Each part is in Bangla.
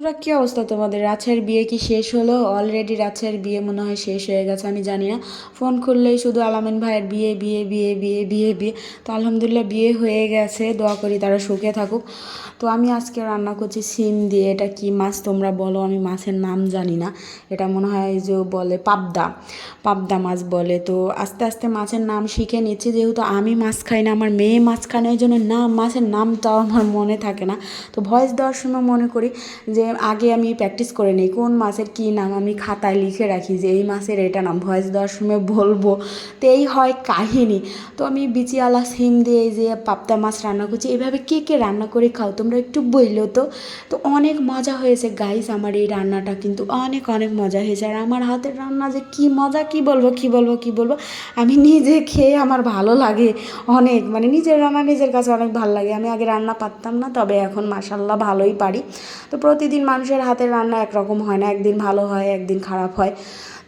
তোমরা কি অবস্থা তোমাদের? রাছের বিয়ে কি শেষ হলো? অলরেডি রাছের বিয়ে মনে হয় শেষ হয়ে গেছে, আমি জানি না। ফোন খুললেই শুধু আলামিন ভাইয়ের বিয়ে বিয়ে বিয়ে বিয়ে বিয়ে বিয়ে। তো আলহামদুলিল্লাহ বিয়ে হয়ে গেছে, দোয়া করি তারা সুখে থাকুক। তো আমি আজকে রান্না করছি সিম দিয়ে। এটা কি মাছ তোমরা বলো, আমি মাছের নাম জানি না। এটা মনে হয় যে বলে পাবদা, পাবদা মাছ বলে। তো আস্তে আস্তে মাছের নাম শিখে নিচ্ছি, যেহেতু আমি মাছ খাই না, আমার মেয়ে মাছ খায় না, এই জন্য মাছের নামটাও আমার মনে থাকে না। তো ভয়েস দেওয়ার সময় মনে করি যে আগে আমি প্র্যাকটিস করে নিই কোন মাছের কী নাম, আমি খাতায় লিখে রাখি যে এই মাছের এটা নাম, ভয়েস দেওয়ার সময় বলবো। তো এই হয় কাহিনী। তো আমি বিচিওয়ালা সিম দিয়ে এই যে পাবদা মাছ রান্না করছি। এভাবে কে কে রান্না করে খাও তোমরা একটু বললো তো। তো অনেক মজা হয়েছে গাইস, আমার এই রান্নাটা কিন্তু অনেক অনেক মজা হয়েছে। আর আমার হাতের রান্না যে কী মজা, কী বলবো কী বলবো কী বলবো। আমি নিজে খেয়ে আমার ভালো লাগে অনেক, মানে নিজের রান্না নিজের কাছে অনেক ভালো লাগে। আমি আগে রান্না পারতাম না, তবে এখন মাশাল্লাহ ভালোই পারি। তো প্রতিদিন মানুষের হাতের রান্না একরকম হয় না, একদিন ভালো হয় একদিন খারাপ হয়।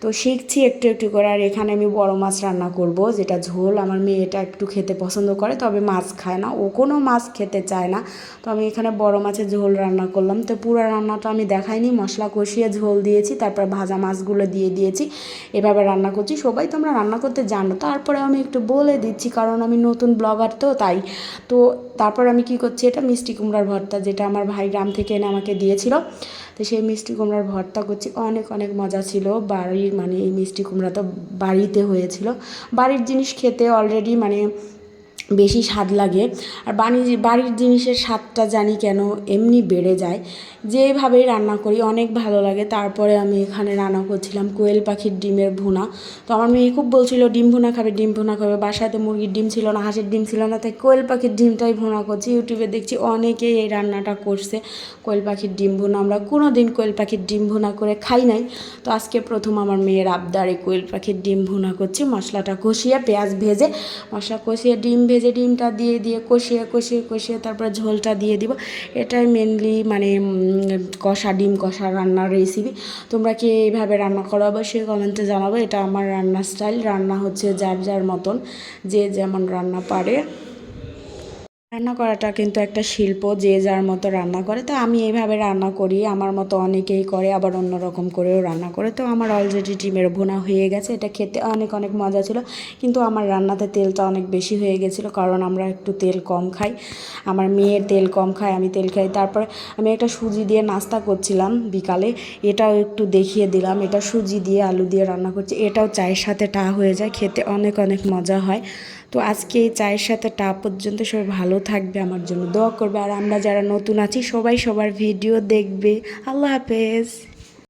তো শিখছি একটু একটু করে। আর এখানে আমি বড় মাছ রান্না করব, যেটা ঝোল। আমার মেয়ে এটা একটু খেতে পছন্দ করে, তবে মাছ খায় না, ও কোনো মাছ খেতে চায় না। তো আমি এখানে বড় মাছের ঝোল রান্না করলাম। তো পুরো রান্নাটা আমি দেখাইনি, মশলা কষিয়ে ঝোল দিয়েছি, তারপর ভাজা মাছগুলো দিয়ে দিয়েছি। এভাবে রান্না করছি। সবাই তোমরা রান্না করতে জানো, তারপরে আমি একটু বলে দিচ্ছি কারণ আমি নতুন ব্লগার, তো তাই। তো তারপর আমি কি করছি, এটা মিষ্টি কুমড়ার ভর্তা, যেটা আমার ভাই গ্রাম থেকে এনে আমাকে দিয়েছিল। তো সেই মিষ্টি কুমড়ার ভর্তা করছি, অনেক অনেক মজা ছিল। বাড়ির মানে এই মিষ্টি কুমড়া তো বাড়িতে হয়েছিল। বাড়ির জিনিস খেতে অলরেডি মানে বেশি স্বাদ লাগে। আর বাড়ির জিনিসের স্বাদটা জানি কেন এমনি বেড়ে যায়, যেভাবেই রান্না করি অনেক ভালো লাগে। তারপরে আমি এখানে রান্না করছিলাম কোয়েল পাখির ডিমের ভুনা। তো আমার মেয়ে খুব বলছিল ডিম ভুনা খাবে ডিম ভুনা খাবে, বাসায় তো মুরগির ডিম ছিল না, হাঁসের ডিম ছিল না, তাই কোয়েল পাখির ডিমটাই ভুনা করছি। ইউটিউবে দেখছি অনেকেই এই রান্নাটা করছে, কোয়েল পাখির ডিম ভুনা। আমরা কোনো দিন কোয়েল পাখির ডিম ভুনা করে খাই নাই। তো আজকে প্রথম আমার মেয়ের আবদারে কোয়েল পাখির ডিম ভুনা করছি। মশলাটা কষিয়ে পেঁয়াজ ভেজে, মশলা কষিয়ে ডিম ভেজে ডিমটা দিয়ে দিয়ে কষিয়ে কষিয়ে কষিয়ে তারপরে ঝোলটা দিয়ে দিব। এটাই মেনলি মানে কষা ডিম কষা রান্নার রেসিপি। তোমরা কি এইভাবে রান্না করো অবশ্যই কমেন্টে জানাবো। এটা আমার রান্নার স্টাইল। রান্না হচ্ছে যার যার মতন, যে যেমন রান্না পারে। রান্না করাটা কিন্তু একটা শিল্প, যে যার মতো রান্না করে। তো আমি এইভাবে রান্না করি, আমার মতো অনেকেই করে, আবার অন্য রকম করেও রান্না করে। তো আমার অলরেডি ডিমের ভুনা হয়ে গেছে, এটা খেতে অনেক অনেক মজা ছিল। কিন্তু আমার রান্নাতে তেলটা অনেক বেশি হয়ে গেছিলো, কারণ আমরা একটু তেল কম খাই। আমার মেয়ের তেল কম খায়, আমি তেল খাই। তারপরে আমি একটা সুজি দিয়ে নাস্তা করছিলাম বিকালে, এটাও একটু দেখিয়ে দিলাম। এটা সুজি দিয়ে আলু দিয়ে রান্না করছি, এটাও চায়ের সাথে টা হয়ে যায়, খেতে অনেক অনেক মজা হয়। তো আজকে এই চায়ের সাথে টা পর্যন্ত সবাই ভালো থাকবে, আমার জন্য দোয়া করবে। আর আমরা যারা নতুন আছি সবাই সবার ভিডিও দেখবে। আল্লাহ হাফেজ।